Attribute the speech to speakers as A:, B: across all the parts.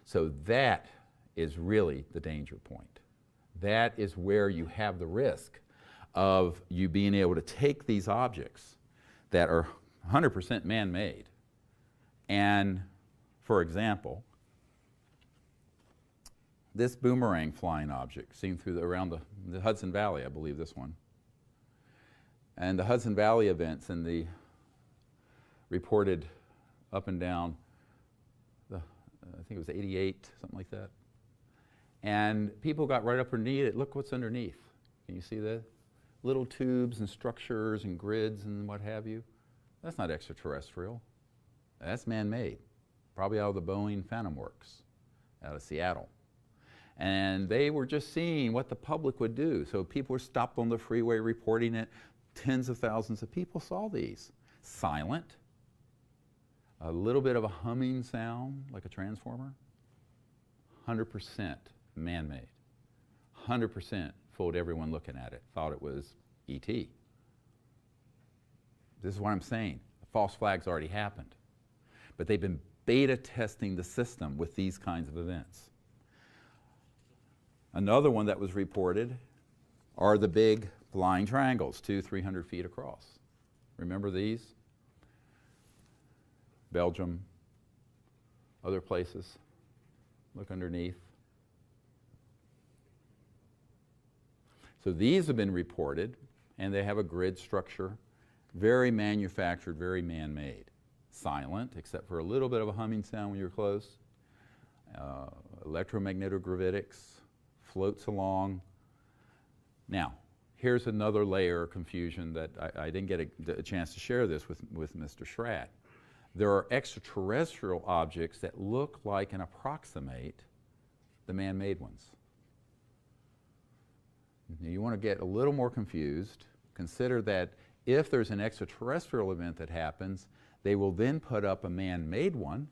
A: So that is really the danger point. That is where you have the risk of you being able to take these objects that are 100% man-made and, for example, this boomerang flying object seen through around the Hudson Valley, I believe this one, and the Hudson Valley events and the reported up and down, I think it was 88, something like that. And people got right up underneath it. Look what's underneath. Can you see that? Little tubes and structures and grids and what have you. That's not extraterrestrial. That's man-made. Probably out of the Boeing Phantom Works out of Seattle. And they were just seeing what the public would do. So people were stopped on the freeway reporting it. Tens of thousands of people saw these. Silent. A little bit of a humming sound, like a transformer. 100% man-made. 100% fooled everyone looking at it. Thought it was E.T. This is what I'm saying. The false flag's already happened. But they've been beta testing the system with these kinds of events. Another one that was reported are the big flying triangles, 200-300 feet across. Remember these? Belgium, other places. Look underneath. So these have been reported, and they have a grid structure, very manufactured, very man-made. Silent, except for a little bit of a humming sound when you're close. Electromagnetogravitics, floats along. Now, here's another layer of confusion that I didn't get a chance to share this with Mr. Schratt. There are extraterrestrial objects that look like and approximate the man-made ones. Now, you want to get a little more confused. Consider that if there's an extraterrestrial event that happens, they will then put up a man-made one,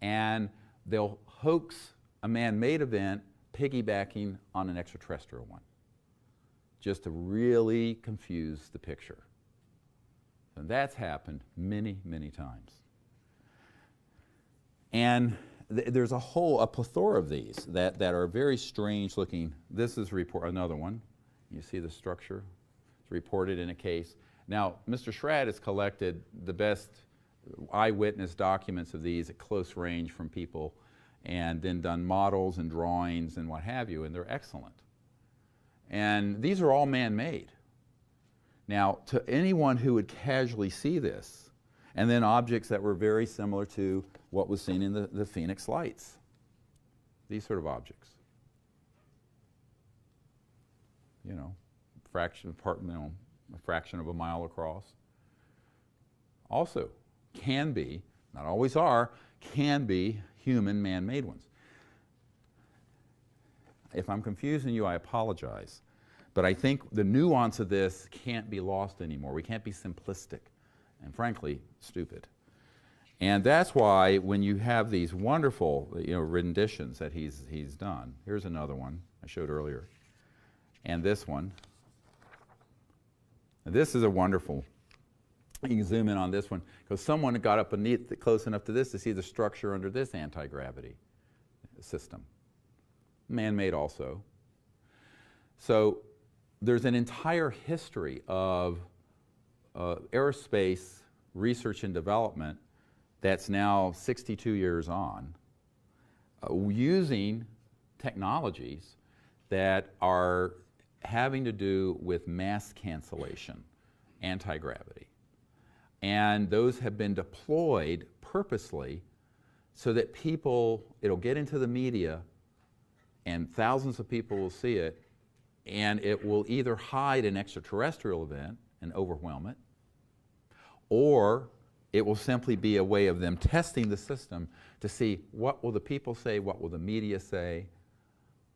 A: and they'll hoax a man-made event piggybacking on an extraterrestrial one, just to really confuse the picture. And that's happened many, many times. And there's a plethora of these that are very strange looking. This is another one. You see the structure? It's reported in a case. Now, Mr. Schratt has collected the best eyewitness documents of these at close range from people and then done models and drawings and what have you, and they're excellent. And these are all man-made. Now, to anyone who would casually see this, and then objects that were very similar to what was seen in the Phoenix lights, these sort of objects. You know, a fraction of a mile across. Also, can be, not always are, can be human man-made ones. If I'm confusing you, I apologize. But I think the nuance of this can't be lost anymore. We can't be simplistic and, frankly, stupid. And that's why when you have these wonderful, renditions that he's done. Here's another one I showed earlier. And this one. And this is a wonderful. You can zoom in on this one because someone got up close enough to this to see the structure under this anti-gravity system. Man-made also. So there's an entire history of aerospace research and development that's now 62 years on, using technologies that are having to do with mass cancellation, anti-gravity. And those have been deployed purposely so that it'll get into the media and thousands of people will see it, and it will either hide an extraterrestrial event and overwhelm it, or it will simply be a way of them testing the system to see what will the people say, what will the media say,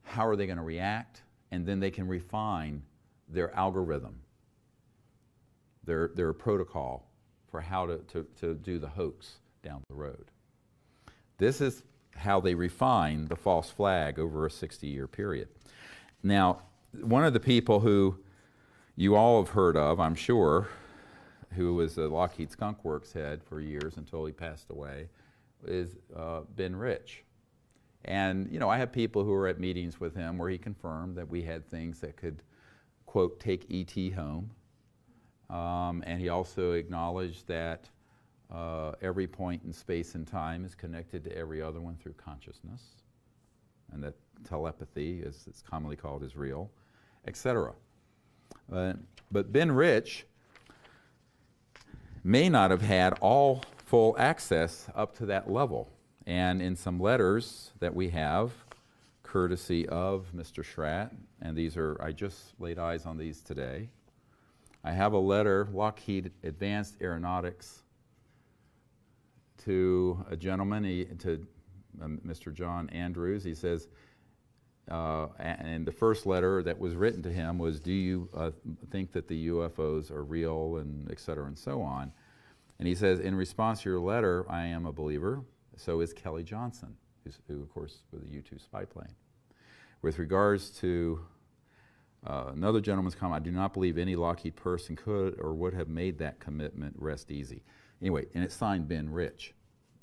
A: how are they going to react, and then they can refine their algorithm, their protocol for how to do the hoax down the road. This is how they refine the false flag over a 60-year period. Now, one of the people who you all have heard of, I'm sure, who was the Lockheed Skunk Works head for years until he passed away, is Ben Rich. And, you know, I have people who are at meetings with him where he confirmed that we had things that could, quote, take ET home. And he also acknowledged that every point in space and time is connected to every other one through consciousness, and that telepathy, as it's commonly called, is real, etc. But Ben Rich may not have had all full access up to that level. And in some letters that we have, courtesy of Mr. Schratt, and these are, I just laid eyes on these today. I have a letter, Lockheed Advanced Aeronautics, to a gentleman, Mr. John Andrews. He says, and the first letter that was written to him was, do you think that the UFOs are real, and et cetera, and so on. And he says, in response to your letter, I am a believer. So is Kelly Johnson, who of course was a U-2 spy plane. With regards to another gentleman's comment, I do not believe any Lockheed person could or would have made that commitment. Rest easy. Anyway, and it's signed Ben Rich,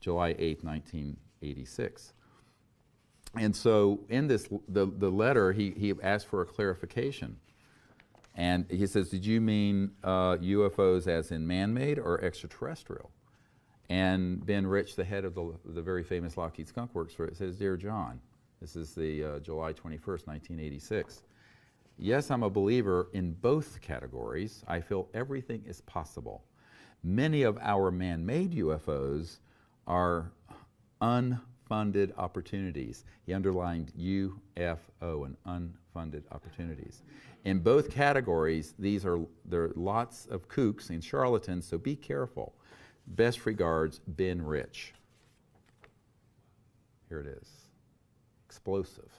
A: July 8, 1986. And so in this, the letter, he asked for a clarification. And he says, did you mean UFOs as in man-made or extraterrestrial? And Ben Rich, the head of the very famous Lockheed Skunk Works, says, Dear John, this is the July 21st, 1986. Yes, I'm a believer in both categories. I feel everything is possible. Many of our man-made UFOs are unfunded opportunities. He underlined UFO, and unfunded opportunities. In both categories, there are lots of kooks and charlatans, so be careful. Best regards, Ben Rich. Here it is. Explosive.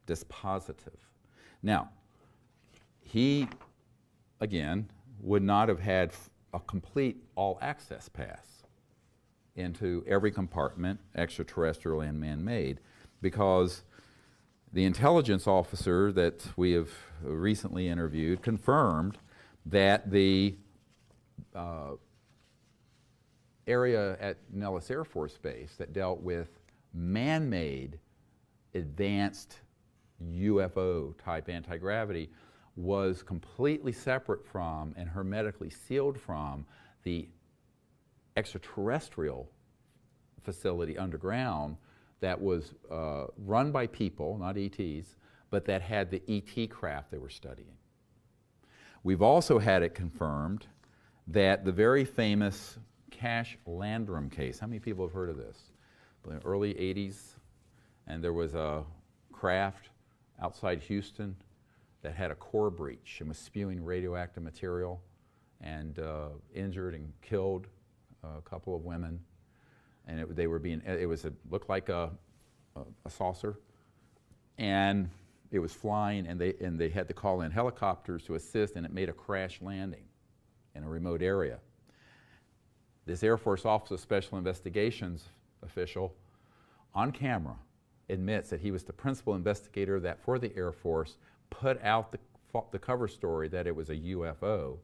A: Dispositive. Now, he, again, would not have had a complete all-access pass into every compartment, extraterrestrial and man-made, because the intelligence officer that we have recently interviewed confirmed that the area at Nellis Air Force Base that dealt with man-made advanced UFO-type anti-gravity was completely separate from and hermetically sealed from the extraterrestrial facility underground that was run by people, not ETs, but that had the ET craft they were studying. We've also had it confirmed that the very famous Cash Landrum case, how many people have heard of this? In the early 80s, and there was a craft outside Houston that had a core breach and was spewing radioactive material and injured and killed a couple of women. And looked like a saucer, and it was flying, and they had to call in helicopters to assist, and it made a crash landing in a remote area. This Air Force Office of Special Investigations official, on camera, admits that he was the principal investigator that, for the Air Force, put out the cover story that it was a UFO.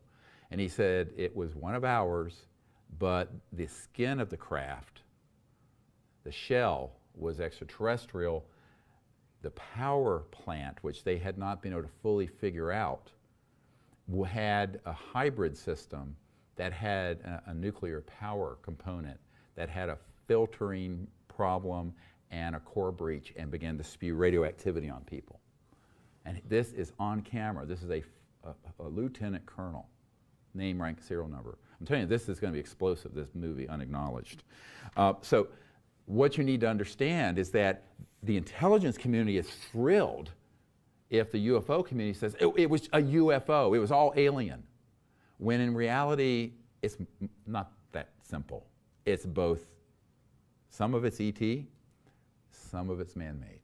A: And he said it was one of ours, but the skin of the craft, the shell, was extraterrestrial. The power plant, which they had not been able to fully figure out, had a hybrid system that had a nuclear power component that had a filtering problem and a core breach and began to spew radioactivity on people. And this is on camera. This is a lieutenant colonel, name, rank, serial number. I'm telling you, this is going to be explosive, this movie, Unacknowledged. So what you need to understand is that the intelligence community is thrilled if the UFO community says, it was a UFO, it was all alien. When in reality, it's not that simple. It's both. Some of it's ET, some of it's man-made.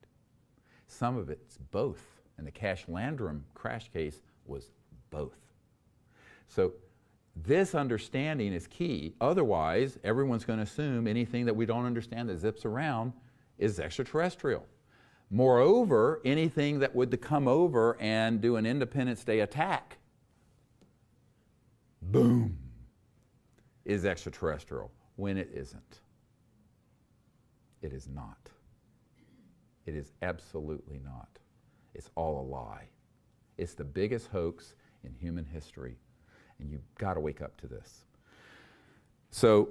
A: Some of it's both. And the Cash Landrum crash case was both. So this understanding is key. Otherwise, everyone's going to assume anything that we don't understand that zips around is extraterrestrial. Moreover, anything that would come over and do an Independence Day attack, boom, is extraterrestrial, when it isn't. It is not. It is absolutely not. It's all a lie. It's the biggest hoax in human history, and you've got to wake up to this. So,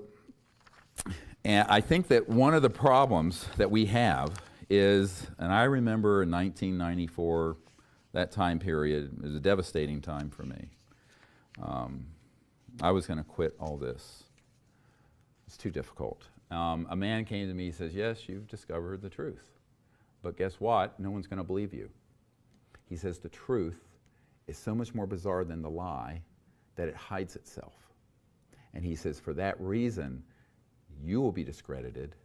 A: and I think that one of the problems that we have is, and I remember in 1994, that time period was a devastating time for me. I was going to quit all this. It's too difficult. A man came to me and says, yes, you've discovered the truth. But guess what? No one's going to believe you. He says the truth is so much more bizarre than the lie that it hides itself. And he says for that reason, you will be discredited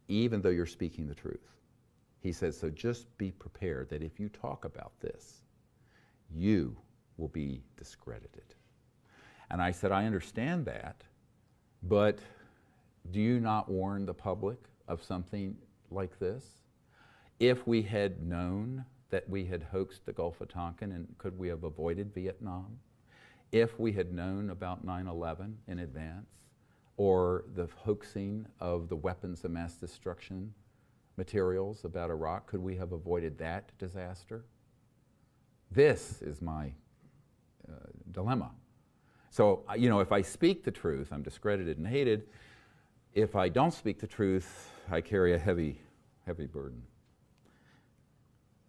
A: even though you're speaking the truth. He says, so just be prepared that if you talk about this, you will be discredited. And I said, I understand that, but do you not warn the public of something like this? If we had known that we had hoaxed the Gulf of Tonkin, and could we have avoided Vietnam? If we had known about 9/11 in advance, or the hoaxing of the weapons of mass destruction materials about Iraq, could we have avoided that disaster? This is my dilemma. So, you know, if I speak the truth, I'm discredited and hated. If I don't speak the truth, I carry a heavy, heavy burden.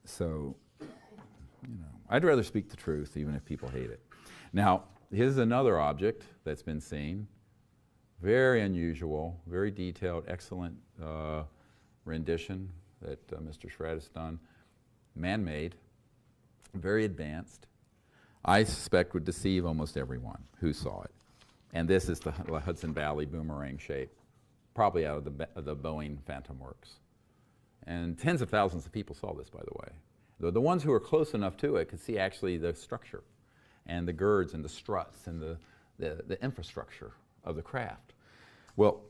A: So, you know, I'd rather speak the truth even if people hate it. Now, here's another object that's been seen. Very unusual, very detailed, excellent rendition that Mr. Schrad has done. Man-made, very advanced. I suspect would deceive almost everyone who saw it. And this is the Hudson Valley boomerang shape, probably out of the Boeing Phantom Works. And tens of thousands of people saw this, by the way. The ones who were close enough to it could see actually the structure and the girds and the struts and the infrastructure of the craft. Well,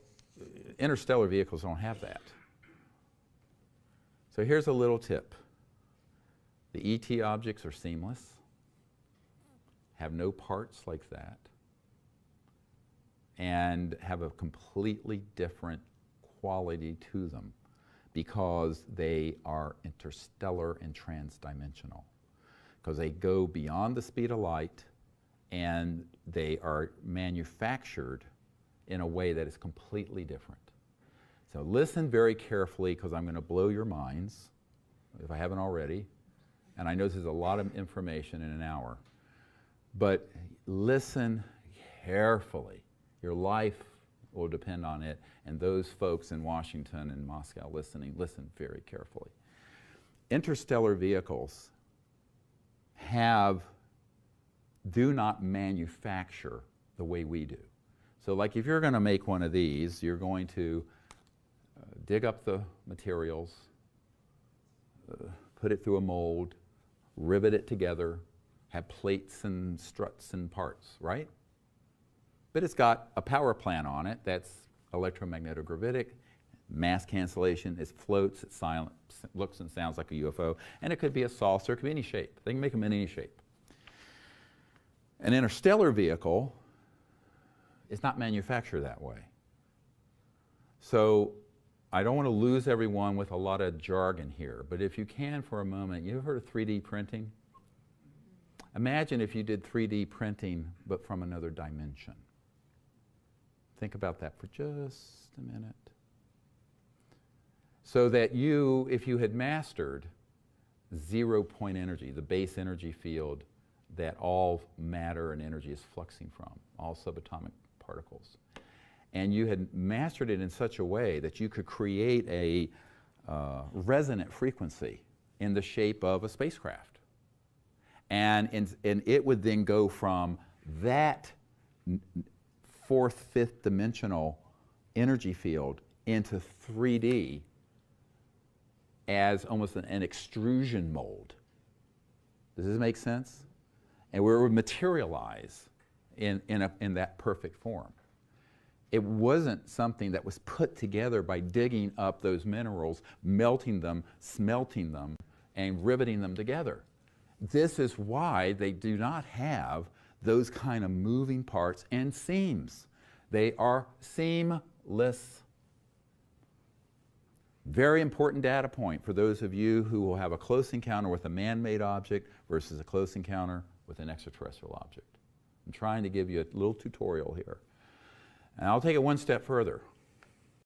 A: interstellar vehicles don't have that. So here's a little tip. The ET objects are seamless, have no parts like that, and have a completely different quality to them because they are interstellar and transdimensional. Because they go beyond the speed of light and they are manufactured in a way that is completely different. So listen very carefully because I'm going to blow your minds, if I haven't already. And I know this is a lot of information in an hour. But listen carefully. Your life will depend on it. And those folks in Washington and Moscow listening, listen very carefully. Interstellar vehicles do not manufacture the way we do. So like if you're going to make one of these, you're going to dig up the materials, put it through a mold, rivet it together, have plates and struts and parts, right? But it's got a power plant on it that's electromagnetogravitic, mass cancellation, it floats, it's silent, looks and sounds like a UFO, and it could be a saucer, it could be any shape. They can make them in any shape. An interstellar vehicle is not manufactured that way. So I don't want to lose everyone with a lot of jargon here, but if you can for a moment, you've heard of 3D printing? Imagine if you did 3D printing, but from another dimension. Think about that for just a minute. So that you, if you had mastered 0-point energy, the base energy field that all matter and energy is fluxing from, all subatomic particles, and you had mastered it in such a way that you could create a resonant frequency in the shape of a spacecraft. And it would then go from that fourth, fifth dimensional energy field into 3D as almost an extrusion mold. Does this make sense? And where it would materialize in that perfect form. It wasn't something that was put together by digging up those minerals, melting them, smelting them, and riveting them together. This is why they do not have those kind of moving parts and seams. They are seamless. Very important data point for those of you who will have a close encounter with a man-made object versus a close encounter with an extraterrestrial object. I'm trying to give you a little tutorial here. And I'll take it one step further.